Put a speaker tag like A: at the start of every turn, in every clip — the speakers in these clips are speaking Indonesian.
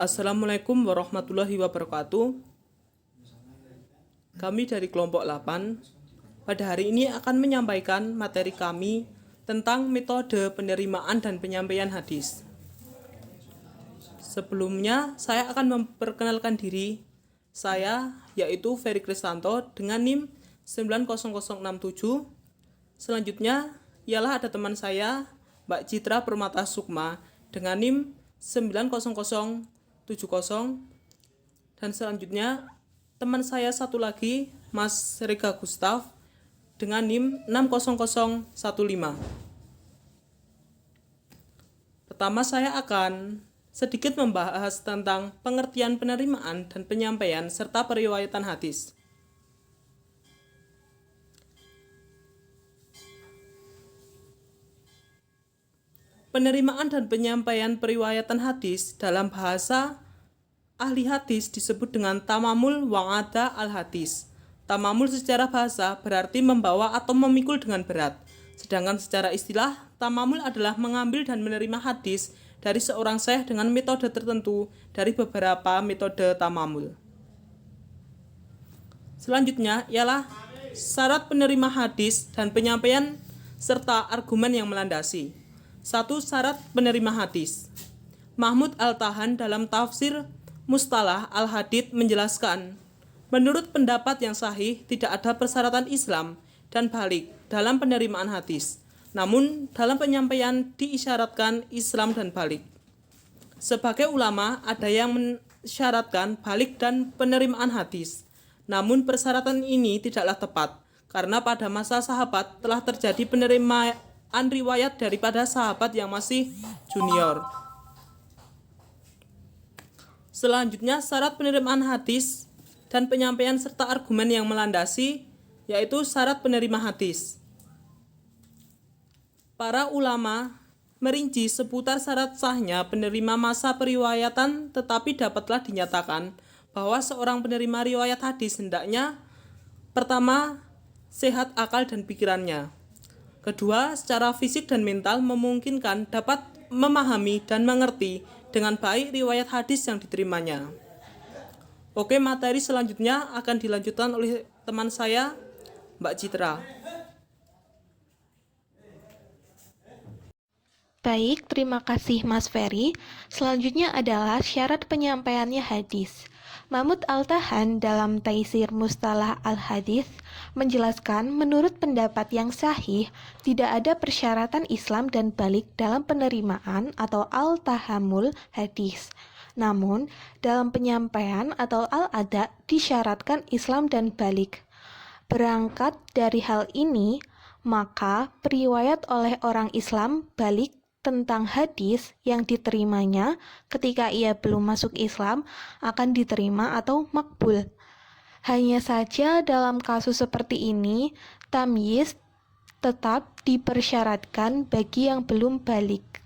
A: Assalamualaikum warahmatullahi wabarakatuh. Kami dari kelompok 8 pada hari ini akan menyampaikan materi kami tentang metode penerimaan dan penyampaian hadis. Sebelumnya, saya akan memperkenalkan diri. Saya yaitu Ferry Kristanto dengan NIM 90067. Selanjutnya ialah ada teman saya Mbak Citra Permata Sukma dengan NIM 90070. Dan selanjutnya teman saya satu lagi Mas Rega Gustaf dengan NIM 60015. Pertama saya akan sedikit membahas tentang pengertian penerimaan dan penyampaian serta periwayatan hadis. Penerimaan dan penyampaian periwayatan hadis dalam bahasa ahli hadis disebut dengan tamamul wa'ada al-hadis. Tamamul secara bahasa berarti membawa atau memikul dengan berat. Sedangkan secara istilah, tamamul adalah mengambil dan menerima hadis dari seorang syekh dengan metode tertentu dari beberapa metode tamamul. Selanjutnya ialah syarat penerima hadis dan penyampaian serta argumen yang melandasi. 1. Syarat penerima hadis. Mahmud Al-Tahan dalam tafsir Mustalah Al-Hadith menjelaskan, menurut pendapat yang sahih tidak ada persyaratan Islam dan balik dalam penerimaan hadis. Namun dalam penyampaian diisyaratkan Islam dan balik. Sebagai ulama ada yang mensyaratkan balik dan penerimaan hadis. Namun persyaratan ini tidaklah tepat karena pada masa sahabat telah terjadi penerimaan riwayat daripada sahabat yang masih junior. Selanjutnya syarat penerimaan hadis dan penyampaian serta argumen yang melandasi, yaitu syarat penerima hadis. Para ulama merinci seputar syarat sahnya penerima masa periwayatan, tetapi dapatlah dinyatakan bahwa seorang penerima riwayat hadis hendaknya pertama, sehat akal dan pikirannya. Kedua, secara fisik dan mental memungkinkan dapat memahami dan mengerti dengan baik riwayat hadis yang diterimanya. Oke, materi selanjutnya akan dilanjutkan oleh teman saya, Mbak Citra.
B: Baik, terima kasih Mas Ferry. Selanjutnya adalah syarat penyampaiannya hadis. Mahmud Al-Tahan dalam Taisir Mustalah Al-Hadith menjelaskan menurut pendapat yang sahih tidak ada persyaratan Islam dan balik dalam penerimaan atau al-tahamul hadis. Namun dalam penyampaian atau al-ada disyaratkan Islam dan balik. Berangkat dari hal ini, maka periwayat oleh orang Islam balik tentang hadis yang diterimanya ketika ia belum masuk Islam akan diterima atau makbul. Hanya saja dalam kasus seperti ini, tamyiz tetap dipersyaratkan bagi yang belum balik.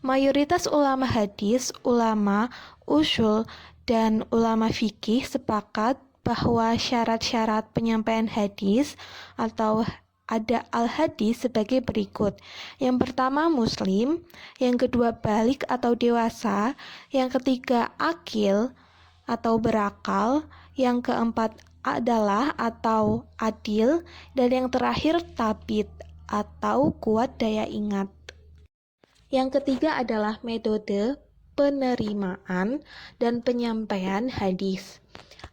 B: Mayoritas ulama hadis, ulama usul, dan ulama fikih sepakat bahwa syarat-syarat penyampaian hadis atau ada al-hadis sebagai berikut. Yang pertama muslim, yang kedua balik atau dewasa, yang ketiga akil atau berakal, yang keempat adalah atau adil, dan yang terakhir tabit atau kuat daya ingat. Yang ketiga adalah metode penerimaan dan penyampaian hadis.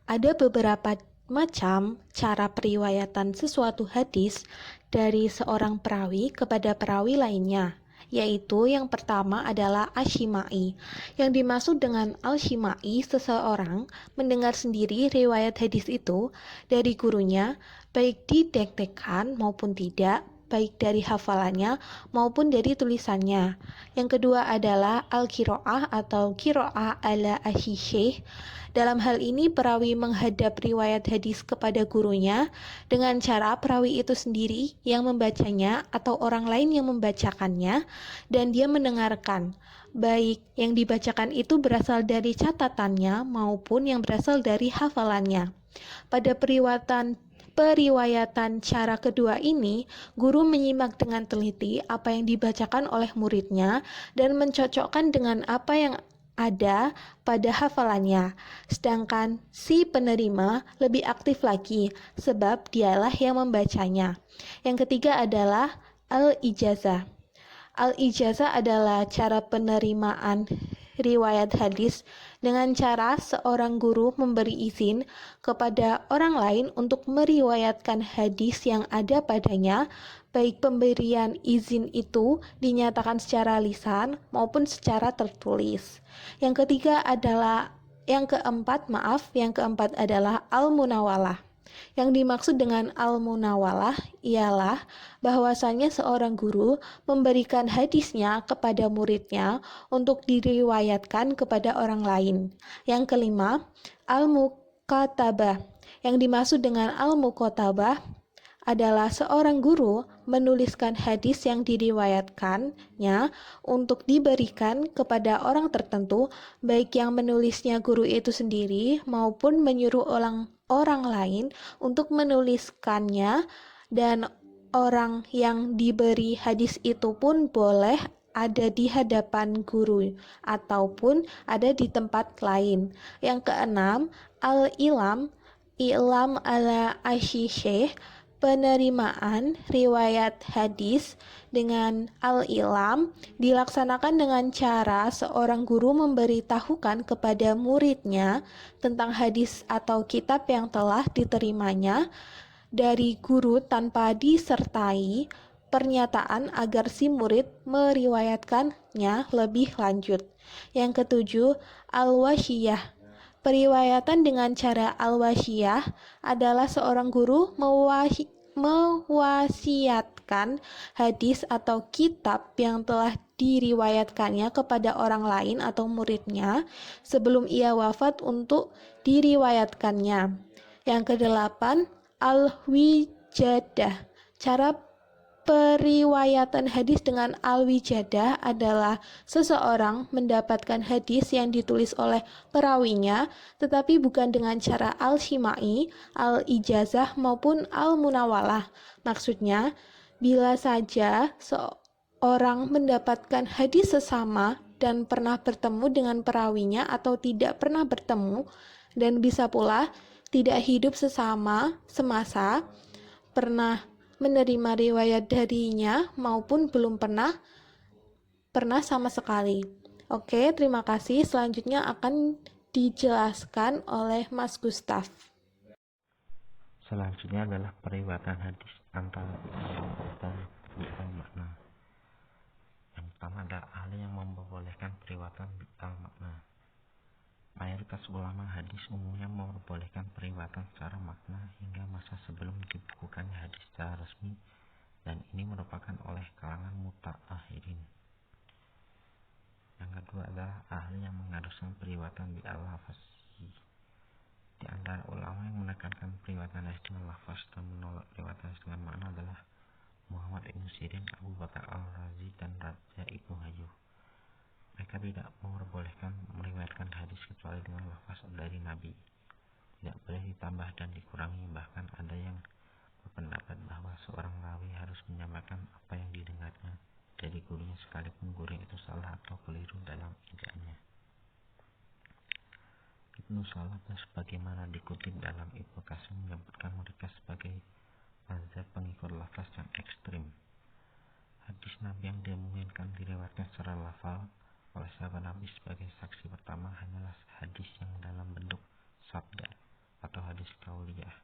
B: Ada beberapa macam cara periwayatan sesuatu hadis dari seorang perawi kepada perawi lainnya, yaitu yang pertama adalah asyimai. Yang dimaksud dengan al-syimai, seseorang mendengar sendiri riwayat hadis itu dari gurunya, baik didektekan maupun tidak, baik dari hafalannya maupun dari tulisannya. Yang kedua adalah al-qiraah atau qiraah ala asy-syekh. Dalam hal ini perawi menghadap riwayat hadis kepada gurunya dengan cara perawi itu sendiri yang membacanya atau orang lain yang membacakannya dan dia mendengarkan. Baik yang dibacakan itu berasal dari catatannya maupun yang berasal dari hafalannya. Pada periwayatan cara kedua ini, guru menyimak dengan teliti apa yang dibacakan oleh muridnya dan mencocokkan dengan apa yang ada pada hafalannya, sedangkan si penerima lebih aktif lagi sebab dialah yang membacanya. Yang ketiga adalah al-ijazah. Al-ijazah adalah cara penerimaan riwayat hadis dengan cara seorang guru memberi izin kepada orang lain untuk meriwayatkan hadis yang ada padanya, baik pemberian izin itu dinyatakan secara lisan maupun secara tertulis. Yang keempat adalah al-munawalah. Yang dimaksud dengan al-munawalah ialah bahwasanya seorang guru memberikan hadisnya kepada muridnya untuk diriwayatkan kepada orang lain. Yang kelima, al-mukatabah. Yang dimaksud dengan al-mukatabah adalah seorang guru menuliskan hadis yang diriwayatkannya untuk diberikan kepada orang tertentu, baik yang menulisnya guru itu sendiri maupun menyuruh orang lain untuk menuliskannya, dan orang yang diberi hadis itu pun boleh ada di hadapan guru ataupun ada di tempat lain. Yang keenam, al-ilam ala asy-syekh, penerimaan riwayat hadis dengan al-ilam dilaksanakan dengan cara seorang guru memberitahukan kepada muridnya tentang hadis atau kitab yang telah diterimanya dari guru tanpa disertai pernyataan agar si murid meriwayatkannya lebih lanjut. Yang ketujuh, al-wasiyah. Periwayatan dengan cara al-wasiyah adalah seorang guru mewasiatkan hadis atau kitab yang telah diriwayatkannya kepada orang lain atau muridnya sebelum ia wafat untuk diriwayatkannya. Yang kedelapan, al-wijadah. Cara periwayatan hadis dengan al-wijadah adalah seseorang mendapatkan hadis yang ditulis oleh perawinya, tetapi bukan dengan cara al-shimai, al-ijazah, maupun al-munawalah. Maksudnya, bila saja seorang mendapatkan hadis sesama dan pernah bertemu dengan perawinya atau tidak pernah bertemu, dan bisa pula tidak hidup semasa, pernah menerima riwayat darinya maupun belum pernah sama sekali. Oke, terima kasih. Selanjutnya akan dijelaskan oleh Mas Gustaf.
C: Selanjutnya adalah periwayatan hadis antara dan makna. Yang pertama adalah ahli yang memperbolehkan periwayatan makna. Mayoritas ulama hadis umumnya memperbolehkan periwayatan secara makna hingga masa sebelum dibukukannya hadis secara resmi, dan ini merupakan oleh kalangan mutaakhirin. Yang kedua adalah ahli yang mengharuskan periwayatan al-lafzi. Di antara ulama yang menekankan periwayatan hadis dengan lafaz dan menolak periwayatan hadis dengan makna adalah Muhammad Ibn Sirin, Abu Bakar al-Razi, dan Raja Ibnu Hayyu. Mereka tidak memperbolehkan meriwayatkan hadis kecuali dengan lafaz dari Nabi. Tidak boleh ditambah dan dikurangi, bahkan ada yang berpendapat bahwa seorang rawi harus menyampaikan apa yang didengarnya dari gurunya sekalipun guru itu salah atau keliru dalam ejaannya. Ibnu Salah sebagaimana dikutip dalam Ibnu Qasim menyebutkan mereka sebagai mazhab pengikut lafaz yang ekstrim. Hadis Nabi yang dimungkinkan diriwayatkan secara lafal oleh sahabat Nabi sebagai saksi pertama hanyalah hadis yang dalam bentuk sabda atau hadis qauliyah,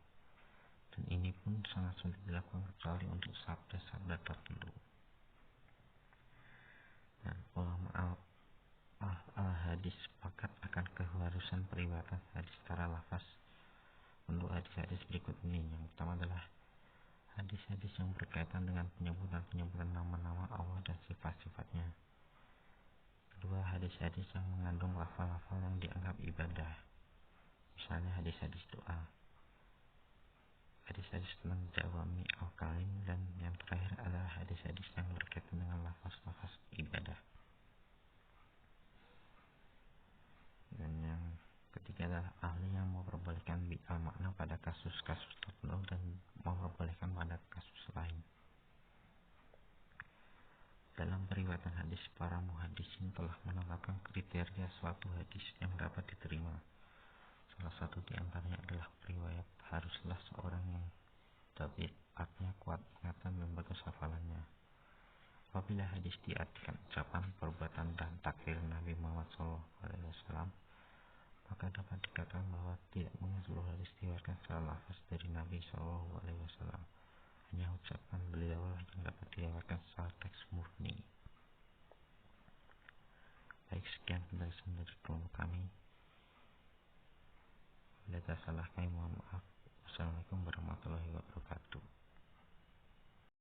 C: dan ini pun sangat sulit dilakukan kecuali untuk sabda-sabda tertentu. Dan ulama al-hadis sepakat akan keharusan periwayatan hadis secara lafaz untuk hadis-hadis berikut ini. Yang pertama adalah hadis-hadis yang berkaitan dengan penyebutan nama-nama Allah dan sifat-sifatnya. Kedua, hadis-hadis yang mengandung lafal-lafal yang dianggap ibadah, misalnya hadis-hadis doa, hadis-hadis tentang jawami al-kalim, dan yang terakhir adalah hadis-hadis yang berkaitan dengan lafaz-lafaz ibadah. Dan yang ketiga adalah ahli yang memperbolehkan bi'al makna pada kasus-kasus tertentu dan memperbolehkan pada kasus lain. Dalam periwayatan hadis, para muhaddisin telah menetapkan kriteria kriteria suatu hadis yang dapat diterima. Salah satu di antaranya adalah periwayat haruslah seorang yang tabiatnya kuat ingatan dan bagus hafalannya. Apabila hadis diartikan ucapan, perbuatan, dan takrir Nabi Muhammad SAW, maka dapat dikatakan bahwa tidak mungkin seluruh hadis diriwayatkan secara lafaz dari Nabi SAW. Hanya ucapan beliau yang dapat diriwayatkan secara teks murni. Baik, sekian penjelasan dari kelompok kami. Bila ada salah kami mohon maaf. Wassalamualaikum warahmatullahi wabarakatuh.